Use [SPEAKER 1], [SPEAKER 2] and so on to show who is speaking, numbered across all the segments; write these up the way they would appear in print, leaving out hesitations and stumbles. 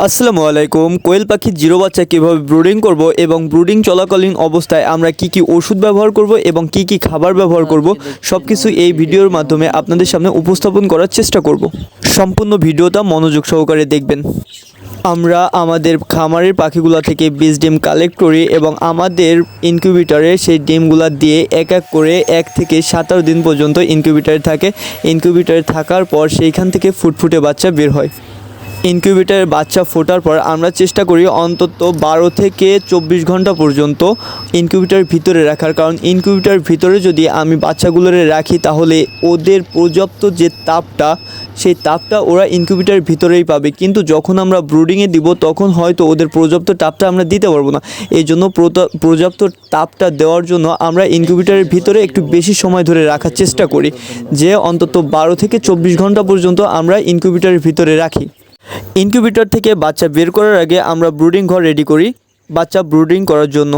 [SPEAKER 1] আসসালামু আলাইকুম। কোয়েল পাখির জিরো বাচ্চা কীভাবে ব্রুডিং করব এবং ব্রুডিং চলাকালীন অবস্থায় আমরা কি কি ওষুধ ব্যবহার করব এবং কি কি খাবার ব্যবহার করব সব কিছু এই ভিডিওর মাধ্যমে আপনাদের সামনে উপস্থাপন করার চেষ্টা করব। সম্পূর্ণ ভিডিওটা মনোযোগ সহকারে দেখবেন। আমরা আমাদের খামারের পাখিগুলা থেকে বীজ ডিম কালেক্ট করি এবং আমাদের ইনকিউবেটরে সেই ডিমগুলা দিয়ে এক এক করে 1 থেকে 17 দিন পর্যন্ত ইনকিউবেটরে থাকে। ইনকিউবেটরে থাকার পর সেইখান থেকে ফুটফুটে বাচ্চা বের হয়। ইনকিউবেটরের বাচ্চা ফোটার পর আমরা চেষ্টা করি অন্তত 12 থেকে 24 ঘন্টা পর্যন্ত ইনকিউবেটরের ভিতরে রাখার, কারণ ইনকিউবেটরের ভিতরে যদি আমি বাচ্চাগুলোরে রাখি তাহলে ওদের পর্যাপ্ত যে তাপটা সেই তাপটা ওরা ইনকিউবেটরের ভিতরেই পাবে, কিন্তু যখন আমরা ব্রুডিংয়ে দিব তখন হয়তো ওদের পর্যাপ্ত তাপটা আমরা দিতে পারবো না। এই জন্য পর্যাপ্ত তাপটা দেওয়ার জন্য আমরা ইনকিউবেটরের ভিতরে একটু বেশি সময় ধরে রাখার চেষ্টা করি, যে অন্তত 12 থেকে 24 ঘন্টা পর্যন্ত আমরা ইনকিউবেটরের ভিতরে রাখি। ইনকিউবেটর থেকে বাচ্চা বের করার আগে আমরা ব্রুডিং ঘর রেডি করি বাচ্চা ব্রুডিং করার জন্য।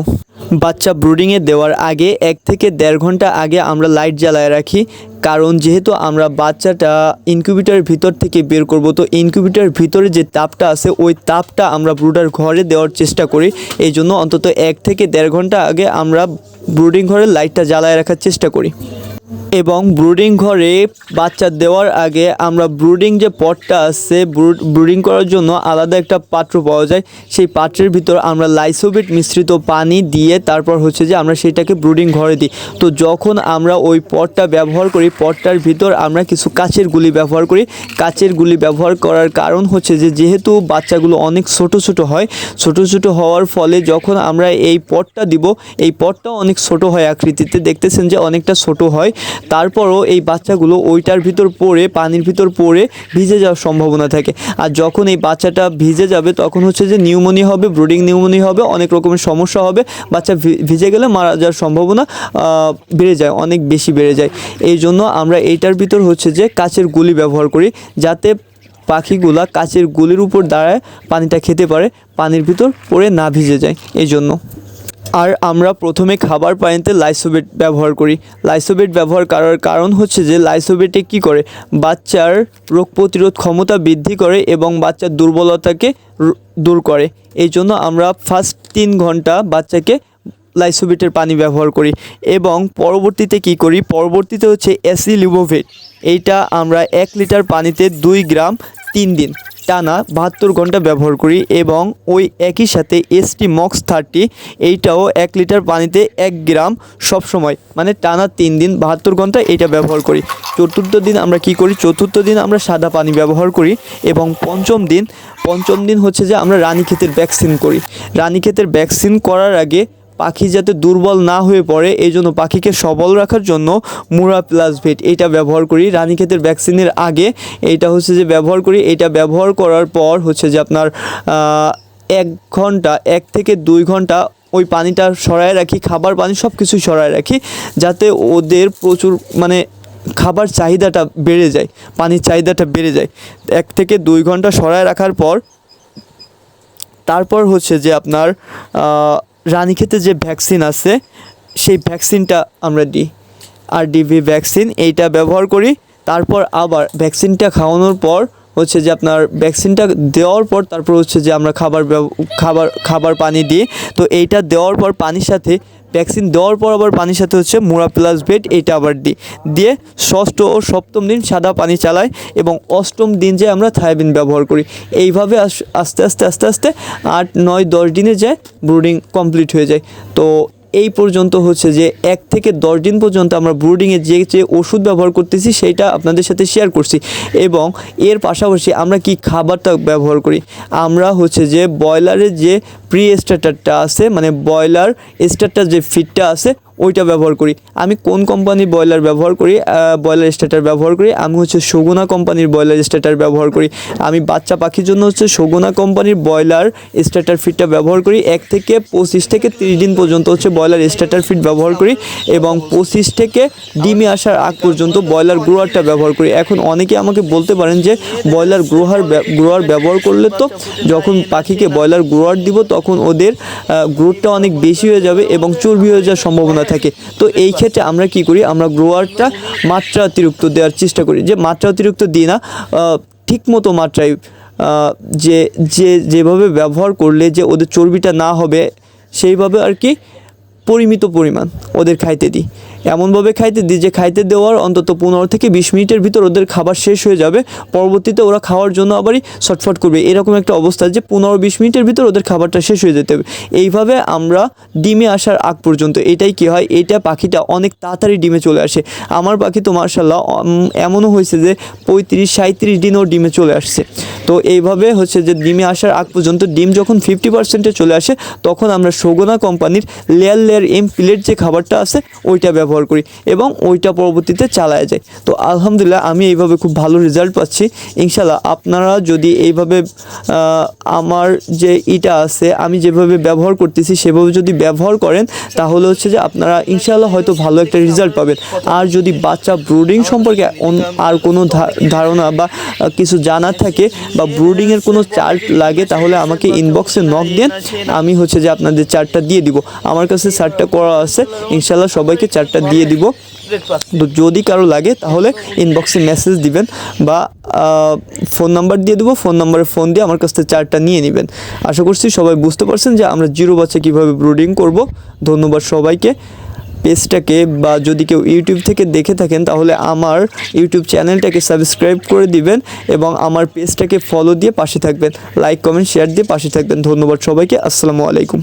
[SPEAKER 1] বাচ্চা ব্রুডিংয়ে দেওয়ার আগে 1 থেকে 1.5 ঘন্টা আগে আমরা লাইট জ্বালায় রাখি, কারণ যেহেতু আমরা বাচ্চাটা ইনকিউবেটরের ভিতর থেকে বের করব, তো ইনকিউবেটরের ভিতরে যে তাপটা আছে ওই তাপটা আমরা ব্রুডার ঘরে দেওয়ার চেষ্টা করি। এই জন্য অন্তত 1 থেকে 1.5 ঘন্টা আগে আমরা ব্রুডিং ঘরে লাইটটা জ্বালায় রাখার চেষ্টা করি। এবং ব্রুডিং ঘরে বাচ্চা দেওয়ার আগে আমরা ব্রুডিং যে পটটা আছে, ব্রুডিং করার জন্য আলাদা একটা পাত্র পাওয়া যায়, সেই পাত্রের ভিতর আমরা লাইসোবিট মিশ্রিত পানি দিয়ে তারপর যে আমরা সেটাকে ব্রুডিং ঘরে দিই। তো যখন আমরা ওই পটটা ব্যবহার করি, পটটার ভিতর আমরা কিছু কাচের গুলি ব্যবহার করি। কাচের গুলি ব্যবহার করার কারণ যেহেতু বাচ্চাগুলো অনেক ছোট ছোট হয়, ছোট ছোট হওয়ার ফলে যখন আমরা এই পটটা দিব, এই পটটাও অনেক ছোট হয় আকৃতিতে, দেখতেছেন যে অনেকটা ছোট হয়। তারপরও এই বাচ্চাগুলো ওইটার ভিতর পড়ে, পানির ভিতর পড়ে ভিজে যাওয়ার সম্ভাবনা থাকে। আর যখন এই বাচ্চাটা ভিজে যাবে তখন যে নিউমোনিয়া হবে, ব্রুডিং নিউমোনিয়া হবে, অনেক রকমের সমস্যা হবে। বাচ্চা ভিজে গেলে মারা যাওয়ার সম্ভাবনা বেড়ে যায়, অনেক বেশি বেড়ে যায়। এই জন্য আমরা এইটার ভিতর যে কাচের গুলি ব্যবহার করি, যাতে পাখিগুলা কাচের গুলির উপর দাঁড়ায় পানিটা খেতে পারে, পানির ভিতর পড়ে না ভিজে যায় এই জন্য। আর আমরা প্রথমে খাবার পানিতে লাইসোবেট ব্যবহার করি। লাইসোবেট ব্যবহার করার কারণ যে লাইসোবেটে কি করে, বাচ্চার রোগ প্রতিরোধ ক্ষমতা বৃদ্ধি করে এবং বাচ্চার দুর্বলতাকে দূর করে। এই জন্য আমরা ফার্স্ট 3 ঘন্টা বাচ্চাকে লাইসোবেটের পানি ব্যবহার করি এবং পরবর্তীতে কি করি, পরবর্তীতে অ্যাসিলিভোভেট, এইটা আমরা 1 লিটার পানিতে 2 গ্রাম 3 দিন টানা 72 ঘন্টা ব্যবহার করি। এবং ওই একই সাথে ST-MOX 30, এইটাও 1 লিটার পানিতে 1 গ্রাম সবসময়, মানে টানা 3 দিন 72 ঘন্টা এইটা ব্যবহার করি। চতুর্থ দিন আমরা কি করি, চতুর্থ দিন আমরা সাদা পানি ব্যবহার করি। এবং পঞ্চম দিন যে আমরা রানীক্ষেতের ভ্যাকসিন করি। রানীক্ষেতের ভ্যাকসিন করার আগে পাখি যাতে দুর্বল না হয়ে পড়ে, এই জন্য পাখিকে সবল রাখার জন্য মুরা প্লাস ভেট এইটা ব্যবহার করি। রানীক্ষেতের ভ্যাকসিনের আগে এইটা যে ব্যবহার করি। এইটা ব্যবহার করার পর যে আপনার 1 ঘন্টা 1 থেকে 2 ঘন্টা ওই পানিটা সরায় রাখি, খাবার পানি সব কিছু সরায় রাখি, যাতে ওদের প্রচুর খাবার চাহিদাটা বেড়ে যায়, পানির চাহিদাটা বেড়ে যায়। 1 থেকে 2 ঘন্টা সরায় রাখার পর তারপর যে আপনার রানীক্ষেতের যে ভ্যাকসিন আছে সেই ভ্যাকসিনটা আমরা দিই, RDV ভ্যাকসিন এইটা ব্যবহার করি। তারপর আবার ভ্যাকসিনটা খাওয়ানোর পর যে আপনার ভ্যাকসিনটা দেওয়ার পর তারপর যে আমরা খাবার পানি দিই। তো এইটা দেওয়ার পর পানির সাথে, ভ্যাকসিন দেওয়ার পর আবার পানির সাথে মুরা প্লাস ভেট এইটা আবার দিয়ে 6ষ্ঠ ও 7ম দিন সাদা পানি চালাই এবং 8ম দিন যে আমরা থায়াবিন ব্যবহার করি। এইভাবে আস্তে আস্তে 8, 9, 10 দিনে ব্রুডিং কমপ্লিট হয়ে যায়। তো এই পর্যন্ত যে 1 থেকে 10 দিন পর্যন্ত আমরা ব্রুডিংয়ে যে ওষুধ ব্যবহার করতেছি সেইটা আপনাদের সাথে শেয়ার করছি। এবং এর পাশাপাশি আমরা কি খাবারটা ব্যবহার করি, আমরা যে ব্রয়লারের যে প্রি স্টার্টারটা আছে, মানে ব্রয়লার স্টার্টার যে ফিডটা আছে ওইটা ব্যবহার করি। আমি কোন কোম্পানির ব্রয়লার ব্যবহার করি, ব্রয়লার স্টার্টার ব্যবহার করি, আমি সগুনা কোম্পানির ব্রয়লার স্টার্টার ব্যবহার করি। আমি বাচ্চা পাখির জন্য সগুনা কোম্পানির ব্রয়লার স্টার্টার ফিডটা ব্যবহার করি। 1 থেকে 25 থেকে 30 দিন পর্যন্ত ব্রয়লার স্টার্টার ফিড ব্যবহার করি এবং 25 থেকে ডিমে আসার আগ পর্যন্ত ব্রয়লার গ্রোয়ারটা ব্যবহার করি। এখন অনেকে আমাকে বলতে পারেন যে ব্রয়লার গ্রোয়ার ব্যবহার করলে তো যখন পাখিকে ব্রয়লার গ্রোয়ার দিব তখন ওদের গ্রোথটা অনেক বেশি হয়ে যাবে এবং চর্বি হয়ে যাওয়ার সম্ভাবনা থাকে। তো এই ক্ষেত্রে আমরা কি করি, আমরা গ্রোয়ারটা মাত্রা অতিরিক্ত দেওয়ার চেষ্টা করি, যে মাত্রা অতিরিক্ত দিই না, ঠিক মতো মাত্রায় যে যেভাবে ব্যবহার করলে যে ওদের চর্বিটা না হবে সেইভাবে আর কি পরিমিত পরিমাণ ওদের খাইতে দিই। এমনভাবে খাইতে দিই যে খাইতে দেওয়ার অন্তত 15 থেকে 20 মিনিটের ভিতর ওদের খাবার শেষ হয়ে যাবে, পরবর্তীতে ওরা খাওয়ার জন্য আবারই ছটফট করবে, এরকম একটা অবস্থা যে 15-20 মিনিটের ভিতর ওদের খাবারটা শেষ হয়ে যেতে হবে। এইভাবে আমরা ডিমে আসার আগ পর্যন্ত এটাই কি হয়, এটা পাখিটা অনেক তাড়াতাড়ি ডিমে চলে আসে। আমার পাখি তো মার্শাল্লাহ এমনও হয়েছে যে 35-37 দিনও ডিমে চলে আসছে। তো এইভাবে হচ্ছে যে ডিমে আসার আগ পর্যন্ত ডিম যখন 50%-এ চলে আসে তখন আমরা সগোনা কোম্পানির লেয়ার এম প্লেট যে খাবারটা আছে ওইটা ব্যবহার করি এবং ওইটা পরবর্তীতে চালায় যায়। তো আলহামদুলিল্লাহ আমি এইভাবে খুব ভালো রেজাল্ট পাচ্ছি। ইনশাল্লাহ আপনারা যদি এইভাবে আমার যে ইটা আছে আমি যেভাবে ব্যবহার করতেছি সেভাবে যদি ব্যবহার করেন তাহলে হচ্ছে যে আপনারা ইনশাল্লাহ হয়তো ভালো একটা রেজাল্ট পাবেন। আর যদি বাচ্চা ব্রুডিং সম্পর্কে আর কোনো ধারণা বা কিছু জানার থাকে বা ব্রুডিংয়ের কোনো চার্ট লাগে তাহলে আমাকে ইনবক্সে নক দেন, আমি হচ্ছে যে আপনাদের চার্টটা দিয়ে দিব। আমার কাছে চার্টটা করা আছে, ইনশাল্লাহ সবাইকে চার্টটা দিয়ে দিব। তো যদি কারো লাগে তাহলে ইনবক্সে মেসেজ দিবেন বা ফোন নাম্বার দিয়ে দেবো, ফোন নাম্বারে ফোন দিয়ে আমার কাছ থেকে চার্টটা নিয়ে নেবেন। আশা করছি সবাই বুঝতে পারছেন যে আমরা জিরো বাচ্চা কীভাবে ব্রুডিং করব। ধন্যবাদ সবাইকে। পেজটাকে বা যদি কেউ ইউটিউব থেকে দেখে থাকেন তাহলে আমার ইউটিউব চ্যানেলটাকে সাবস্ক্রাইব করে দিবেন এবং আমার পেজটাকে ফলো দিয়ে পাশে থাকবেন, লাইক কমেন্ট শেয়ার দিয়ে পাশে থাকবেন। ধন্যবাদ সবাইকে। আসসালামু আলাইকুম।